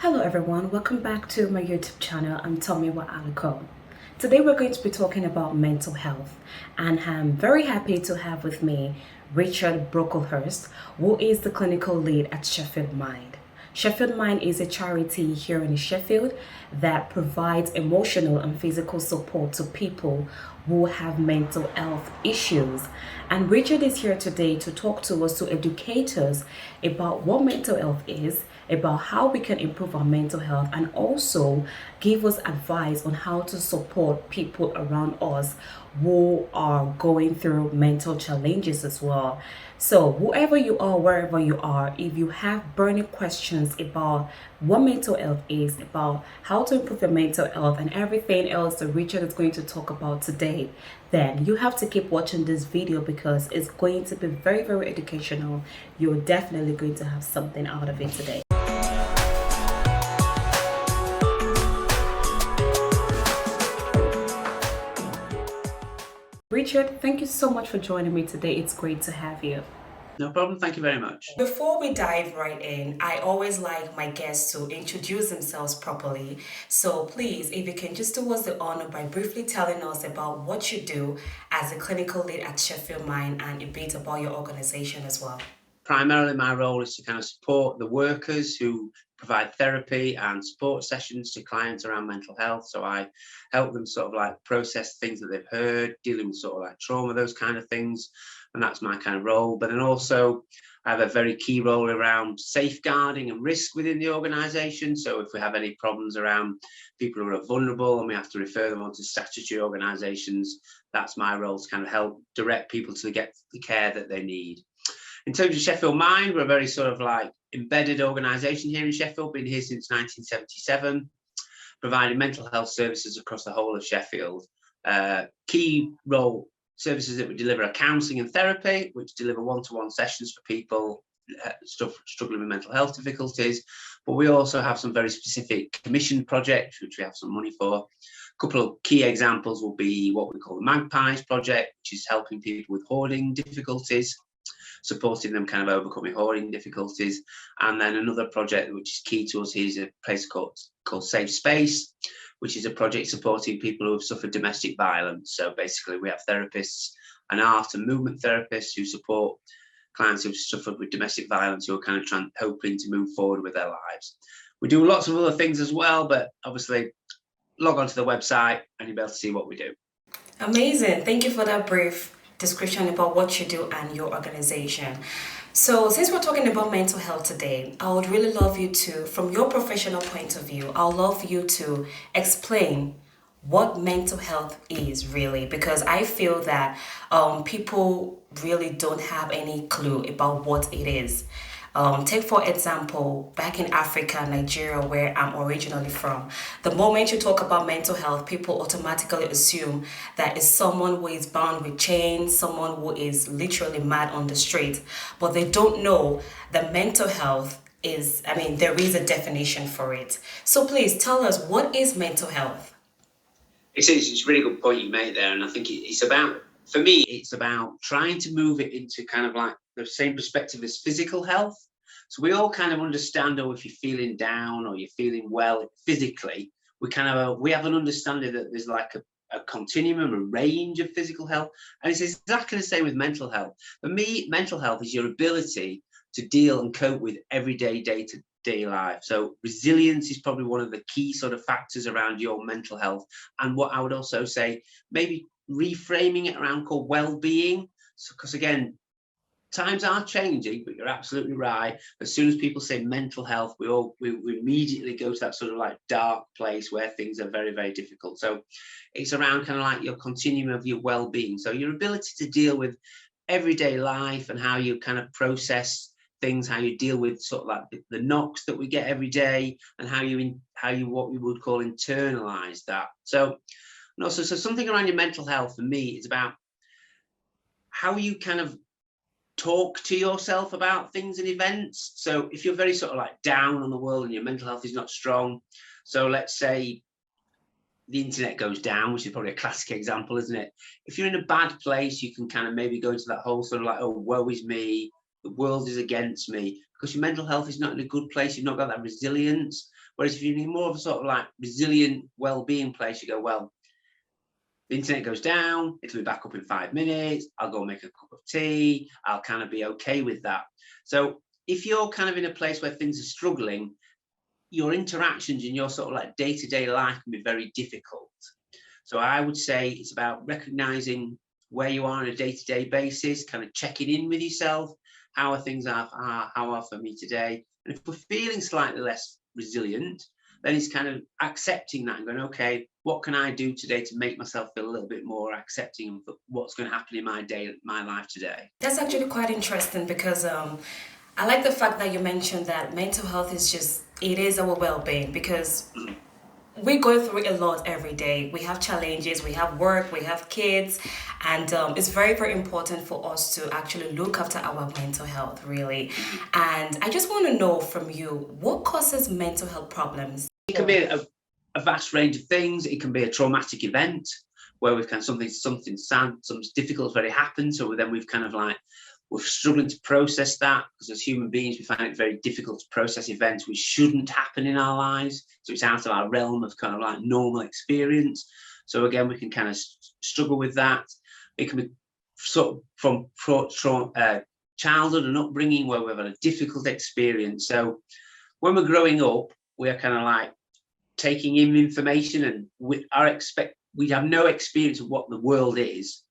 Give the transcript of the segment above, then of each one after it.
Hello everyone, welcome back to my YouTube channel. I'm Tomiwa Aluko. Today we're going to be talking about mental health, and I'm very happy to have with me Richard Brocklehurst, who is the clinical lead at Sheffield Mind. Sheffield Mind is a charity here in Sheffield that provides emotional and physical support to people who have mental health issues. And Richard is here today to talk to us, to educate us about what mental health is, about how we can improve our mental health, and also give us advice on how to support people around us who are going through mental challenges as well. So, whoever you are, wherever you are, if you have burning questions about what mental health is, about how to improve your mental health, and everything else that Richard is going to talk about today, then you have to keep watching this video because it's going to be very, very educational. You're definitely going to have something out of it today. Richard, thank you so much for joining me today. It's great to have you. No problem. Thank you very much. Before we dive right in, I always like my guests to introduce themselves properly. So please, if you can just do us the honor by briefly telling us about what you do as a clinical lead at Sheffield Mind and a bit about your organization as well. Primarily, my role is to kind of support the workers who provide therapy and support sessions to clients around mental health. So I help them sort of like process things that they've heard, dealing with sort of like trauma, those kind of things. And that's my kind of role. But then also, I have a very key role around safeguarding and risk within the organisation. So if we have any problems around people who are vulnerable and we have to refer them on to statutory organisations, that's my role to kind of help direct people to get the care that they need. In terms of Sheffield Mind, we're a very sort of like embedded organisation here in Sheffield, been here since 1977, providing mental health services across the whole of Sheffield. Key role services that we deliver are counselling and therapy, which deliver one-to-one sessions for people struggling with mental health difficulties. But we also have some very specific commission projects, which we have some money for. A couple of key examples will be what we call the Magpies project, which is helping people with hoarding difficulties, supporting them kind of overcoming hoarding difficulties. And then another project which is key to us here is a place called Safe Space, which is a project supporting people who have suffered domestic violence. So basically we have therapists and art and movement therapists who support clients who've suffered with domestic violence who are kind of hoping to move forward with their lives. We do lots of other things as well, but obviously log on to the website and you'll be able to see what we do. Amazing. Thank you for that brief description about what you do and your organization. So, since we're talking about mental health today, I would really love you to, from your professional point of view, I'd love you to explain what mental health is really, because I feel that people really don't have any clue about what it is. Take for example, back in Africa, Nigeria, where I'm originally from, the moment you talk about mental health, people automatically assume that it's someone who is bound with chains, someone who is literally mad on the street, but they don't know that mental health is, there is a definition for it. So please tell us, what is mental health? It's a really good point you made there, and I think it's about, for me, it's about trying to move it into kind of like the same perspective as physical health. So we all kind of understand, or if you're feeling down or you're feeling well physically, we have an understanding that there's like a continuum, a range of physical health, and it's exactly the same with mental health. For me, mental health is your ability to deal and cope with everyday, day-to-day life. So resilience is probably one of the key sort of factors around your mental health. And what I would also say, maybe reframing it around called well-being. So, because again, times are changing, but you're absolutely right. As soon as people say mental health, we immediately go to that sort of like dark place where things are very, very difficult. So it's around kind of like your continuum of your well-being. So your ability to deal with everyday life and how you kind of process things, how you deal with sort of like the knocks that we get every day, and how you what we would call internalize that. So something around your mental health for me is about how you kind of talk to yourself about things and events. So if you're very sort of like down on the world and your mental health is not strong, so let's say the internet goes down, which is probably a classic example, isn't it? If you're in a bad place, you can kind of maybe go into that whole sort of like, oh, woe is me, the world is against me, because your mental health is not in a good place. You've not got that resilience. Whereas if you're in more of a sort of like resilient well-being place, you go, well, the internet goes down, it'll be back up in 5 minutes, I'll go make a cup of tea, I'll kind of be okay with that. So if you're kind of in a place where things are struggling, your interactions in your sort of like day-to-day life can be very difficult. So I would say it's about recognizing where you are on a day-to-day basis, kind of checking in with yourself. How are things how are for me today? And if we're feeling slightly less resilient, then it's kind of accepting that and going, okay, what can I do today to make myself feel a little bit more accepting of what's going to happen in my life today? That's actually quite interesting because I like the fact that you mentioned that mental health it is our well-being, because we go through a lot every day. We have challenges, we have work, we have kids, and it's very, very important for us to actually look after our mental health, really. And I just want to know from you, what causes mental health problems? It can be a vast range of things. It can be a traumatic event where we've kind of something sad, something difficult has already happened. So then we're struggling to process that, because as human beings, we find it very difficult to process events which shouldn't happen in our lives. So it's out of our realm of kind of like normal experience. So again, we can kind of struggle with that. It can be sort of from childhood and upbringing where we've had a difficult experience. So when we're growing up, we are kind of like taking in information, and we have no experience of what the world is.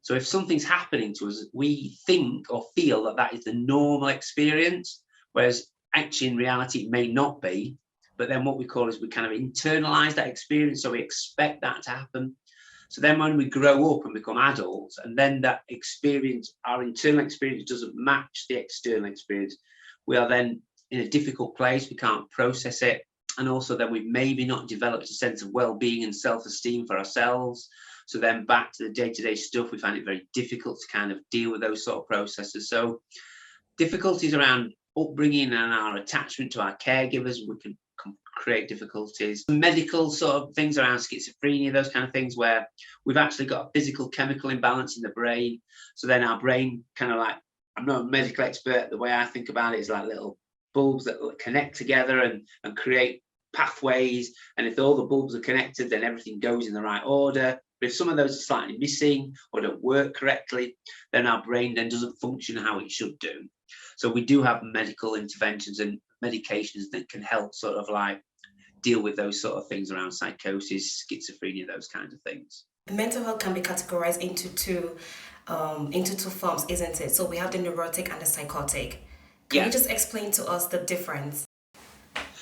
So if something's happening to us, we think or feel that that is the normal experience, whereas actually in reality it may not be. But then what we call is we kind of internalize that experience, so we expect that to happen. So then when we grow up and become adults, and then that experience, our internal experience doesn't match the external experience, we are then in a difficult place. We can't process it. And also then we've maybe not developed a sense of well-being and self-esteem for ourselves. So then back to the day-to-day stuff, we find it very difficult to kind of deal with those sort of processes. So difficulties around upbringing and our attachment to our caregivers, we can create difficulties. Medical sort of things around schizophrenia, those kind of things where we've actually got a physical chemical imbalance in the brain. So then our brain kind of like, I'm not a medical expert, the way I think about it is like little bulbs that connect together and create pathways. And if all the bulbs are connected, then everything goes in the right order. But if some of those are slightly missing or don't work correctly, then our brain then doesn't function how it should do. So we do have medical interventions and medications that can help sort of like deal with those sort of things around psychosis, schizophrenia, those kinds of things. Mental health can be categorized into two forms, isn't it? So we have the neurotic and the psychotic. Can you just explain to us the difference?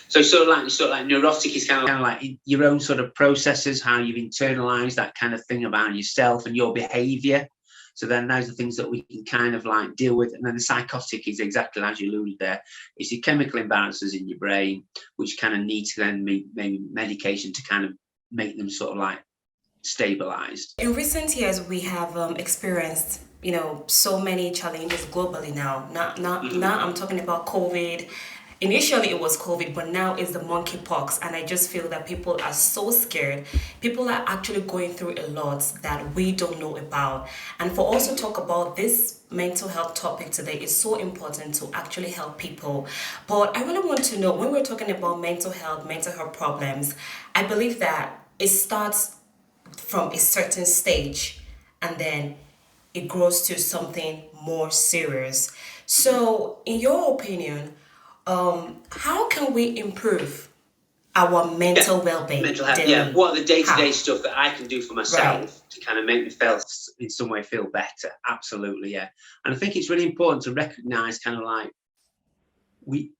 So sort of like neurotic is kind of like your own sort of processes, how you've internalized that kind of thing about yourself and your behavior. So then those are things that we can kind of like deal with. And then the psychotic is exactly as you alluded there. It's the chemical imbalances in your brain, which kind of need to then maybe medication to kind of make them sort of like stabilized. In recent years, we have experienced, so many challenges globally now. Now I'm talking about COVID. Initially it was COVID, but now it's the monkeypox, and I just feel that people are so scared. People are actually going through a lot that we don't know about. And for us to talk about this mental health topic today is so important to actually help people. But I really want to know, when we're talking about mental health problems, I believe that it starts from a certain stage and then it grows to something more serious. So in your opinion, how can we improve our mental well-being? Mental health, what are the day-to-day stuff that I can do for myself to kind of make me feel in some way feel better? Absolutely, yeah. And I think it's really important to recognize kind of like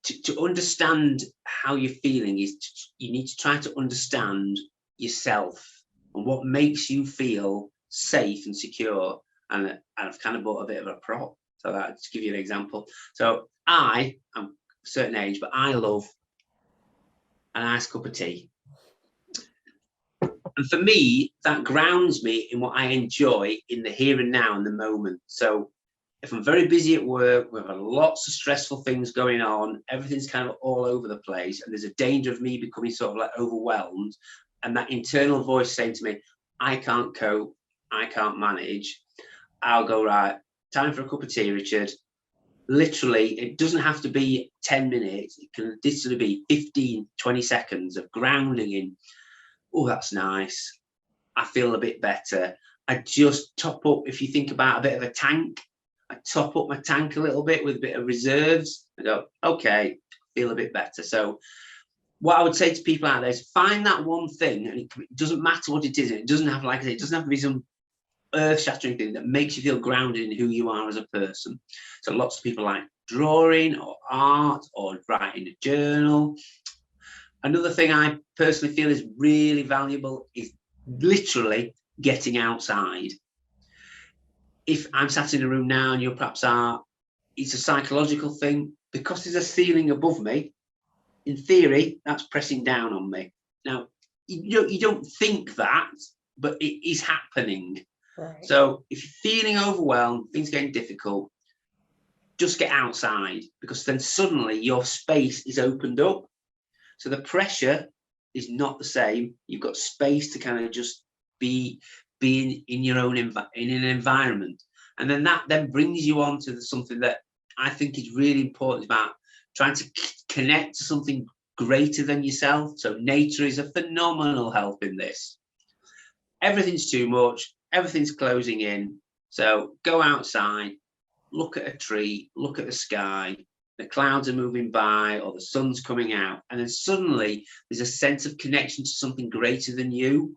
to understand how you're feeling is you need to try to understand yourself and what makes you feel safe and secure. And I've kind of bought a bit of a prop. So that, to give you an example. So I'm a certain age, but I love a nice cup of tea. And for me, that grounds me in what I enjoy in the here and now and the moment. So if I'm very busy at work, we've got lots of stressful things going on, everything's kind of all over the place, and there's a danger of me becoming sort of like overwhelmed, and that internal voice saying to me, I can't cope, I can't manage, I'll go, right, time for a cup of tea, Richard. Literally, it doesn't have to be 10 minutes. It can literally be 15, 20 seconds of grounding in, oh, that's nice. I feel a bit better. I just top up, if you think about a bit of a tank, I top up my tank a little bit with a bit of reserves. I go, okay, feel a bit better. So what I would say to people out there is find that one thing, and it doesn't matter what it is. It doesn't have, like I say, it doesn't have to be some earth-shattering thing that makes you feel grounded in who you are as a person. So lots of people like drawing or art or writing a journal. Another thing I personally feel is really valuable is literally getting outside. If I'm sat in a room now and you perhaps are, it's a psychological thing. Because there's a ceiling above me, in theory, that's pressing down on me. Now, you don't think that, but it is happening. Right. So if you're feeling overwhelmed, things getting difficult, just get outside, because then suddenly your space is opened up. So the pressure is not the same. You've got space to kind of just be in your own in an environment. And then that then brings you on to something that I think is really important about trying to connect to something greater than yourself. So nature is a phenomenal help in this. Everything's too much. Everything's closing in. So go outside, look at a tree, look at the sky, the clouds are moving by or the sun's coming out. And then suddenly there's a sense of connection to something greater than you.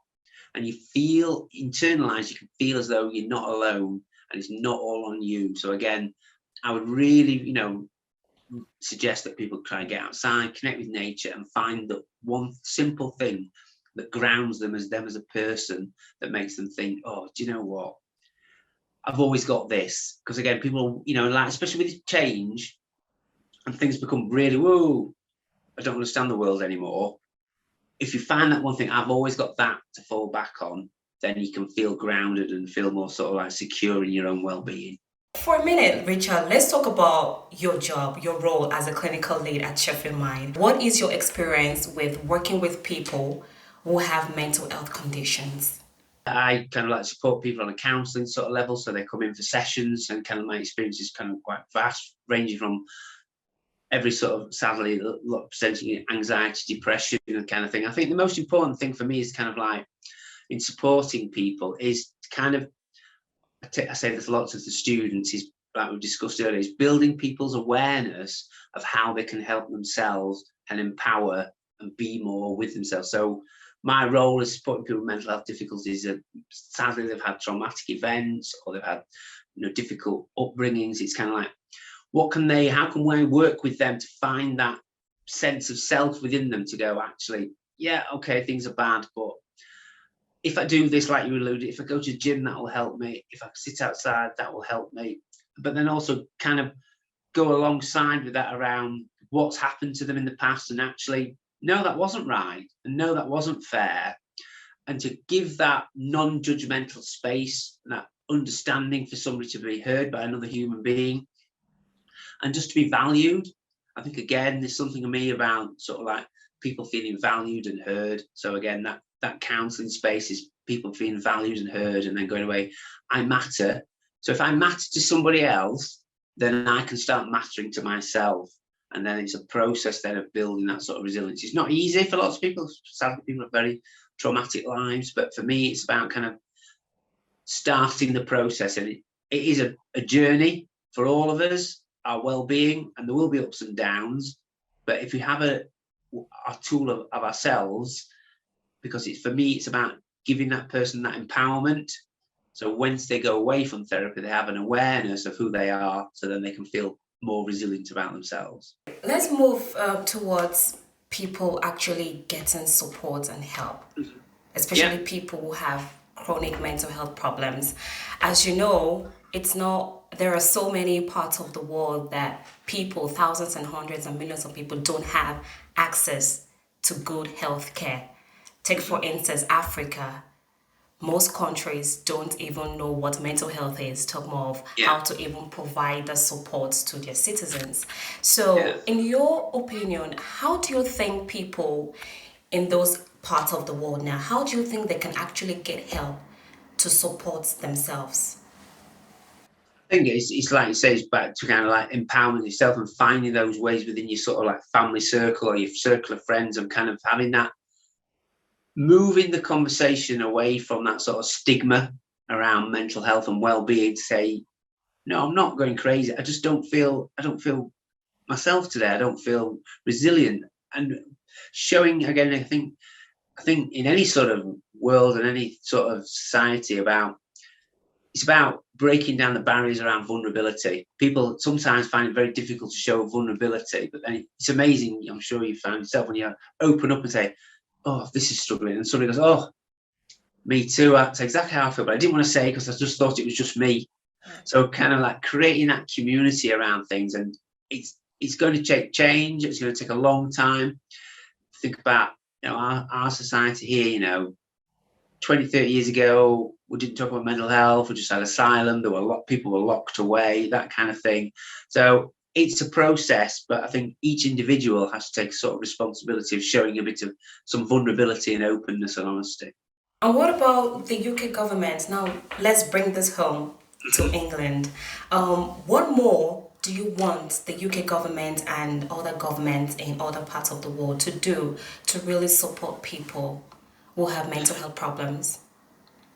And you feel internalized, you can feel as though you're not alone and it's not all on you. So again, I would really, suggest that people try and get outside, connect with nature, and find that one simple thing that grounds them as a person, that makes them think, oh, do you know what? I've always got this. Because again, people, like, especially with change and things become really, whoa, I don't understand the world anymore. If you find that one thing, I've always got that to fall back on, then you can feel grounded and feel more sort of like secure in your own well-being. For a minute, Richard, let's talk about your job, your role as a clinical lead at Sheffield Mind. What is your experience with working with people who have mental health conditions? I kind of like support people on a counselling sort of level, so they come in for sessions, and kind of my experience is kind of quite vast, ranging from every sort of, sadly, a lot of presenting anxiety, depression, and kind of thing. I think the most important thing for me is kind of like in supporting people is kind of, I say this a lot to the students, is like we discussed earlier, is building people's awareness of how they can help themselves and empower and be more with themselves. So my role is supporting people with mental health difficulties that sadly they've had traumatic events or they've had difficult upbringings. It's kind of like, how can we work with them to find that sense of self within them to go, actually, yeah, okay, things are bad, but if I do this, like you alluded, if I go to the gym, that will help me. If I sit outside, that will help me. But then also kind of go alongside with that around what's happened to them in the past, and actually, no, that wasn't right, and no, that wasn't fair. And to give that non-judgmental space, and that understanding for somebody to be heard by another human being, and just to be valued. I think, again, there's something in me about sort of like people feeling valued and heard. So again, that counselling space is people feeling valued and heard, and then going away, I matter. So if I matter to somebody else, then I can start mattering to myself. And then it's a process then of building that sort of resilience. It's not easy for lots of people. Sadly, people have very traumatic lives. But for me, it's about kind of starting the process. And it is a journey for all of us, our well-being, and there will be ups and downs. But if we have a tool of ourselves, because for me, it's about giving that person that empowerment. So once they go away from therapy, they have an awareness of who they are, so then they can feel more resilient about themselves. Let's move towards people actually getting support and help, especially people who have chronic mental health problems. As you know, there are so many parts of the world that people, thousands and hundreds and millions of people, don't have access to good health care. Take, for instance, Africa. Most countries don't even know what mental health is, talk more of how to even provide the support to their citizens. So, in your opinion, how do you think people in those parts of the world now, how do you think they can actually get help to support themselves? I think it's like you say, it's back to kind of like empowering yourself and finding those ways within your sort of like family circle or your circle of friends, and kind of having that, moving the conversation away from that sort of stigma around mental health and well-being, to say, no, I'm not going crazy. I don't feel myself today. I don't feel resilient. And showing again, I think in any sort of world and any sort of society, it's about breaking down the barriers around vulnerability. People sometimes find it very difficult to show vulnerability, but then it's amazing. I'm sure you found yourself when you open up and say, oh, this is struggling, and somebody goes, oh, me too. That's exactly how I feel, but I didn't want to say because I just thought it was just me. So kind of like creating that community around things, and it's going to take change. It's going to take a long time. Think about, you know, our society here, you know, 20, 30 years ago, we didn't talk about mental health. We just had asylum. There were a lot of people were locked away, that kind of thing. So it's a process, but I think each individual has to take sort of responsibility of showing a bit of some vulnerability and openness and honesty. And what about the UK government? Now, let's bring this home to England. What more do you want the UK government and other governments in other parts of the world to do to really support people who have mental health problems?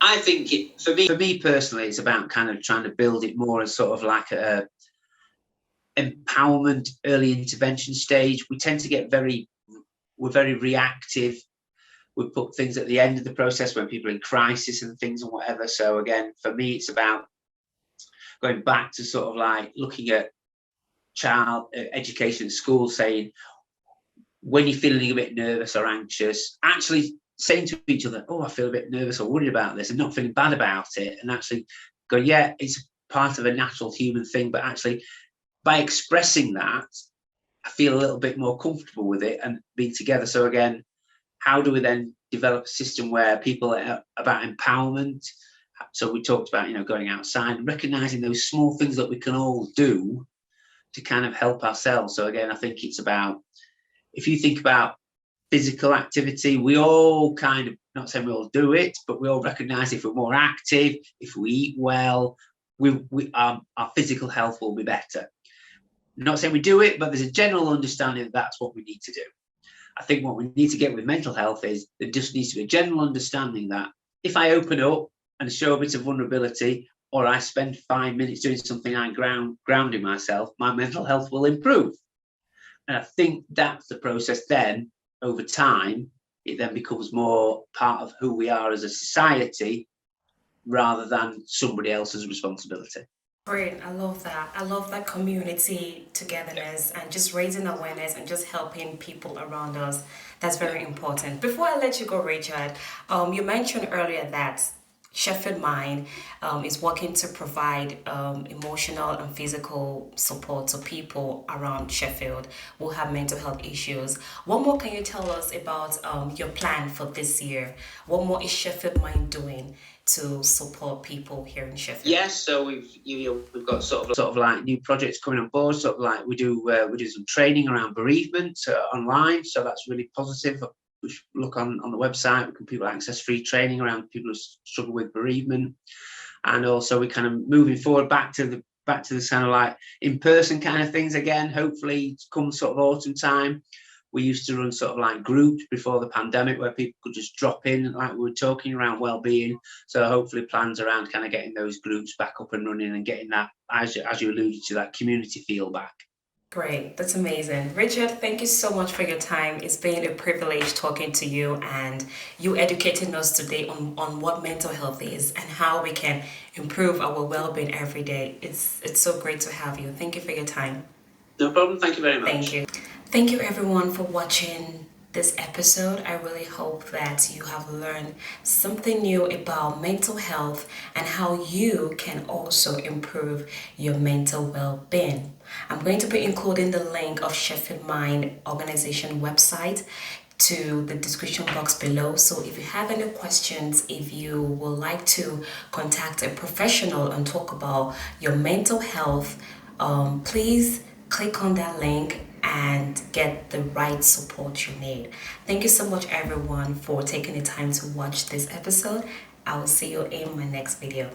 I think for me personally, it's about kind of trying to build it more as sort of like a empowerment, early intervention stage. We tend to get we're very reactive. We put things at the end of the process when people are in crisis and things and whatever. So again, for me, it's about going back to sort of like looking at child education at school, saying, when you're feeling a bit nervous or anxious, actually saying to each other, oh, I feel a bit nervous or worried about this, and not feeling bad about it, and actually go, yeah, it's part of a natural human thing, but actually by expressing that, I feel a little bit more comfortable with it and being together. So again, how do we then develop a system where people are about empowerment? So we talked about, you know, going outside and recognizing those small things that we can all do to kind of help ourselves. So again, I think it's about, if you think about physical activity, we all kind of, not saying we all do it, but we all recognize if we're more active, if we eat well, our physical health will be better. I'm not saying we do it, but there's a general understanding that that's what we need to do. I think what we need to get with mental health is there just needs to be a general understanding that if I open up and show a bit of vulnerability, or I spend 5 minutes doing something, I'm grounding myself, my mental health will improve. And I think that's the process. Then over time, it then becomes more part of who we are as a society rather than somebody else's responsibility. Great, I love that. I love that community togetherness and just raising awareness and just helping people around us. That's very important. Before I let you go, Richard, you mentioned earlier that Sheffield Mind is working to provide emotional and physical support to people around Sheffield who have mental health issues. What more can you tell us about your plan for this year? What more is Sheffield Mind doing to support people here in Sheffield? Yes, so we've got sort of like new projects coming on board. Sort of like we do some training around bereavement online, so that's really positive. We should look on the website. People access free training around people who struggle with bereavement, and also we kind of moving forward back to the kind of like in-person kind of things again. Hopefully, come sort of autumn time. We used to run sort of like groups before the pandemic where people could just drop in, like we were talking around well-being. So hopefully plans around kind of getting those groups back up and running and getting that, as you alluded to, that community feel back. Great, that's amazing. Richard, thank you so much for your time. It's been a privilege talking to you, and you educating us today on what mental health is and how we can improve our well-being every day. It's so great to have you. Thank you for your time. No problem. Thank you very much. Thank you. Thank you everyone for watching this episode. I really hope that you have learned something new about mental health and how you can also improve your mental well-being. I'm going to be including the link of Sheffield Mind organization website to the description box below. So if you have any questions, if you would like to contact a professional and talk about your mental health, please click on that link and get the right support you need. Thank you so much everyone for taking the time to watch this episode. I will see you in my next video.